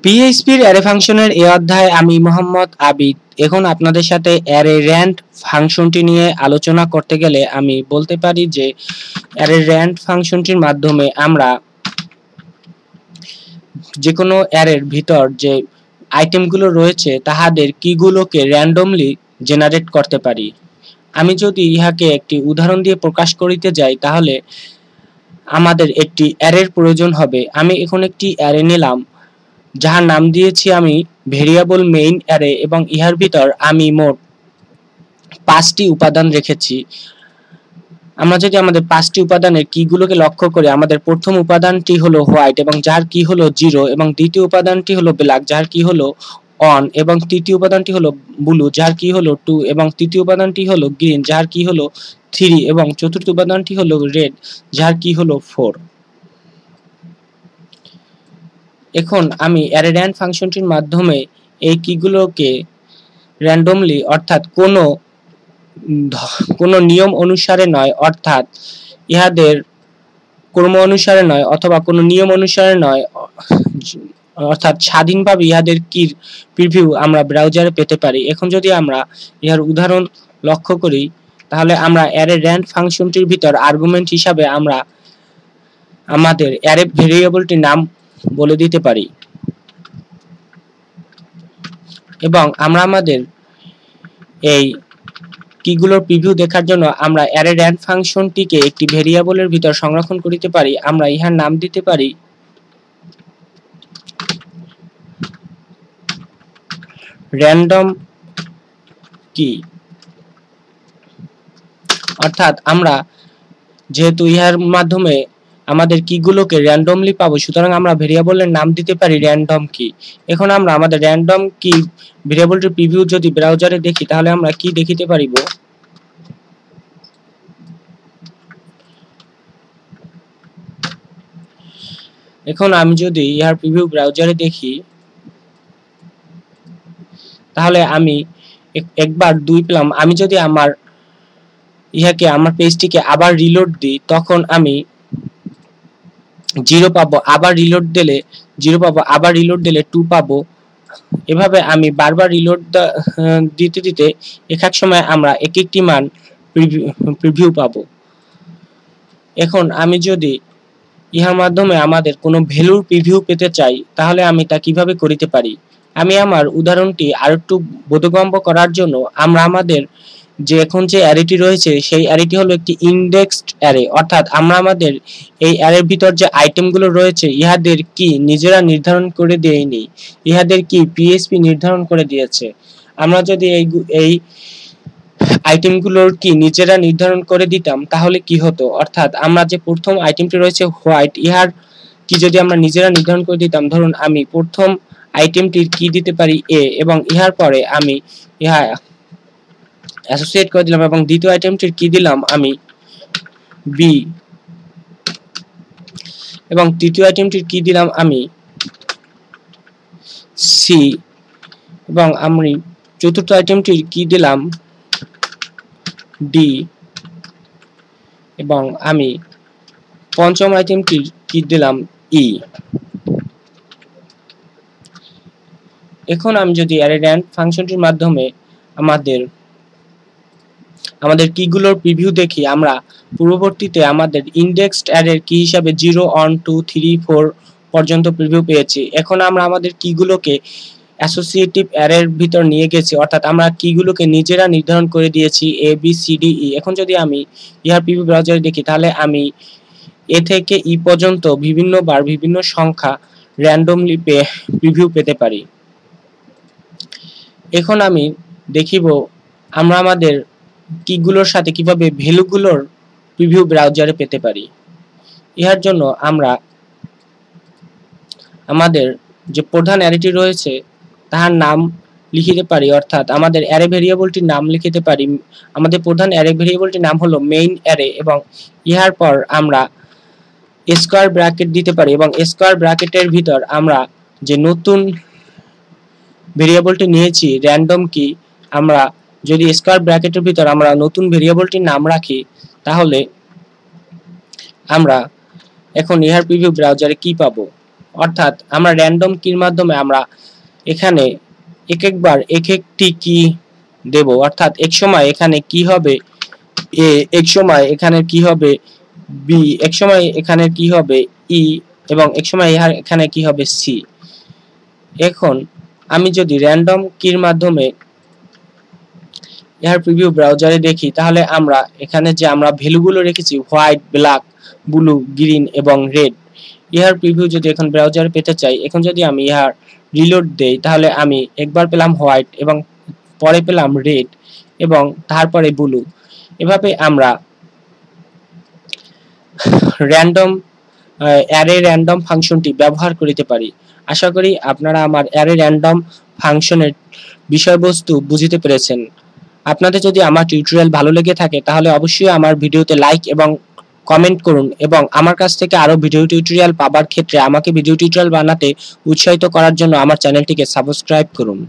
পিএইচপির array ফাংশনের এই অধ্যায়ে আমি মোহাম্মদ আবিদ এখন আপনাদের সাথে অ্যারে র্যান্ড ফাংশনটি নিয়ে আলোচনা করতে গেলে আমি বলতে পারি যে অ্যারে র্যান্ড ফাংশনটির মাধ্যমে আমরা যে কোনো অ্যারের ভিতর যে আইটেমগুলো রয়েছে তাহাদের কিগুলোকে র্যান্ডমলি জেনারেট করতে পারি। আমি যদি ইহাকে একটি উদাহরণ দিয়ে প্রকাশ করিতে যাই তাহলে আমাদের একটি অ্যারের প্রয়োজন হবে। আমি এখন একটি অ্যারে নিলাম যাহার নাম দিয়েছি আমি ভেরিয়েবল মেইন অ্যারে এবং ইহার ভিতর আমি মোট 5টি উপাদান রেখেছি। আমরা যদি আমাদের 5টি উপাদানের কিগুলোকে লক্ষ্য করি, আমাদের প্রথম উপাদানটি হলো হোয়াইট এবং যার কি হলো 0 এবং দ্বিতীয় উপাদানটি হলো ব্ল্যাক যার কি হলো 1 এবং তৃতীয় উপাদানটি হলো ব্লু যার কি হলো 2 এবং তৃতীয় উপাদানটি হলো গ্রিন যার কি হলো 3 এবং চতুর্থ উপাদানটি হলো রেড যার কি হলো 4। এখন আমি অ্যারে র্যান্ড ফাংশনটির মাধ্যমে এই কিগুলোকে র্যান্ডমলি অর্থাৎ কোনো নিয়ম অনুসারে নয়, অর্থাৎ ইহাদের ক্রম অনুসারে নয় অথবা কোনো নিয়ম অনুসারে নয়, অর্থাৎ স্বাধীনভাবে ইহাদের কির প্রিভিউ আমরা ব্রাউজারে পেতে পারি। এখন যদি আমরা ইহার উদাহরণ লক্ষ্য করি তাহলে আমরা অ্যারে র্যান্ড ফাংশনটির ভিতর আর্গুমেন্ট হিসাবে আমরা আমাদের অ্যারে ভেরিয়েবলটির নাম বলে দিতে পারি এবং আমরা আমাদের এই কিগুলোর প্রিভিউ দেখার জন্য আমরা অ্যারে র্যান্ড ফাংশনটিকে একটি ভেরিয়েবলের ভিতর সংরক্ষণ করতে পারি। আমরা ইহার নাম দিতে পারি র্যান্ডম কি, অর্থাৎ আমরা যেহেতু ইহার মাধ্যমে আমাদের কিগুলোকে র্যান্ডমলি পাবো সুতরাং আমরা ভেরিয়েবলের নাম দিতে পারি র্যান্ডম কি। এখন আমরা আমাদের র্যান্ডম কি ভেরিয়েবলটির প্রিভিউ যদি ব্রাউজারে দেখি তাহলে আমরা কি দেখিতে পারিব। এখন আমি যদি ইহার প্রিভিউ ব্রাউজারে দেখি তাহলে আমি একবার 2 পেলাম। আমি যদি আমার পেজটিকে আবার রিলোড দিই তখন আমি 0 পাবো, আবার রিলোড দিলে 0 পাবো, আবার রিলোড দিলে 2 পাবো। এভাবে আমি বারবার রিলোড দিতে দিতে এক এক সময় আমরা এক একটি মান প্রিভিউ পাবো। এখন আমি যদি ইহার মাধ্যমে আমাদের কোনো ভ্যালুর প্রিভিউ পেতে চাই তাহলে আমি তা কিভাবে করিতে পারি। আমি আমার উদাহরণটি আরেকটু বোধগম্য করার জন্য আমরা আমাদের যে এখন যে অ্যারেটি রয়েছে সেই অ্যারেটি হলো একটি ইনডেক্সড অ্যারে, অর্থাৎ আমরা আমাদের এই অ্যারের ভিতর যে আইটেমগুলো রয়েছে ইহাদের কি নিজেরা নির্ধারণ করে দেইনি, ইহাদের কি পিএইচপি নির্ধারণ করে দিয়েছে। আমরা যদি এই আইটেমগুলোর কি নিজেরা নির্ধারণ করে দিতাম তাহলে কি হতো, অর্থাৎ আমরা যে প্রথম আইটেমটি রয়েছে হোয়াইট ইহার কি যদি আমরা নিজেরা নির্ধারণ করে দিতাম, ধরুন আমি প্রথম আইটেমটির কি দিতে পারি এ এবং ইহার পরে আমি ইহা অ্যাসোসিয়েট করে দিলাম এবং দ্বিতীয় আইটেমটির কি দিলাম আমি বি এবং তৃতীয় আইটেমটির কি দিলাম আমি সি এবং আমি চতুর্থ আইটেমটির কি দিলাম ডি এবং আমি পঞ্চম আইটেমটির কি দিলাম ই। এখন আমি যদি অ্যারে র্যান্ড ফাংশনটির মাধ্যমে আমাদের কিগুলোর প্রিভিউ দেখি, আমরা পূর্ববর্তীতে আমাদের ইনডেক্সড অ্যারের কি হিসাবে 0 1 2 3 4 পর্যন্ত প্রিভিউ পেয়েছি। এখন আমরা আমাদের কিগুলোকে অ্যাসোসিয়েটিভ অ্যারের ভিতর নিয়ে গেছি, অর্থাৎ আমরা কিগুলোকে নিজেরা নির্ধারণ করে দিয়েছি A B C D E. এখন যদি আমি ইহার প্রিভিউ ব্রাউজারে দেখি তাহলে আমি এ থেকে ই পর্যন্ত বিভিন্নবার বিভিন্ন সংখ্যা র্যান্ডমলি প্রিভিউ পেতে পারি। এখন আমি দেখিব আমরা আমাদের কিগুলোর সাথে কিভাবে ভ্যালুগুলোর প্রিভিউ ব্রাউজারে পেতে পারি। ইহার জন্য আমরা আমাদের যে প্রধান অ্যারেটি রয়েছে তাহার নাম লিখিতে পারি, অর্থাৎ আমাদের অ্যারে ভেরিয়েবলটির নাম লিখিতে পারি। আমাদের প্রধান অ্যারে ভেরিয়েবলটির নাম হলো মেইন অ্যারে এবং ইহার পর আমরা স্কয়ার ব্র্যাকেট দিতে পারি এবং স্কয়ার ব্র্যাকেটের ভিতর আমরা যে নতুন ভেরিয়েবলটি নিয়েছি র্যান্ডম কি, আমরা যদি স্কয়ার ব্র্যাকেটের ভিতর আমরা নতুন ভেরিয়েবলটির নাম রাখি তাহলে আমরা এখন ইহার প্রিভিউ ব্রাউজারে কি পাবো, অর্থাৎ আমরা র্যান্ডম কির মাধ্যমে আমরা এখানে একবার একটি কি দেব, অর্থাৎ এক সময় এখানে কি হবে এ, এক সময় এখানে কি হবে বি, এক সময় এখানে কি হবে ই, এবং এক সময় এখানে কি হবে সি। এখন আমি যদি র্যান্ডম কির মাধ্যমে এর প্রিভিউ ব্রাউজারে দেখি, তাহলে আমরা এখানে যে আমরা ভ্যালুগুলো রেখেছি হোয়াইট, ব্ল্যাক, ব্লু, গ্রিন এবং রেড, ইহার প্রিভিউ যদি এখন ব্রাউজারে পেতে চাই, এখন যদি আমি ইহার রিলোড দেই, তাহলে আমি একবার পেলাম হোয়াইট এবং পরে পেলাম রেড এবং তারপরে ব্লু। এভাবে আমরা র্যান্ডম অ্যারে র্যান্ডম ফাংশনটি ব্যবহার করিতে পারি। আশা করি আপনারা আমার অ্যারে র্যান্ডম ফাংশনের বিষয়বস্তু বুঝিতে পেরেছেন। আপনাদের যদি আমার টিউটোরিয়াল ভালো লেগে থাকে, তাহলে অবশ্যই আমার ভিডিওতে লাইক এবং কমেন্ট করুন, এবং আমার কাছ থেকে আরো ভিডিও টিউটোরিয়াল পাবার ক্ষেত্রে আমাকে ভিডিও টিউটোরিয়াল বানাতে উৎসাহিত করার জন্য আমার চ্যানেলটিকে সাবস্ক্রাইব করুন।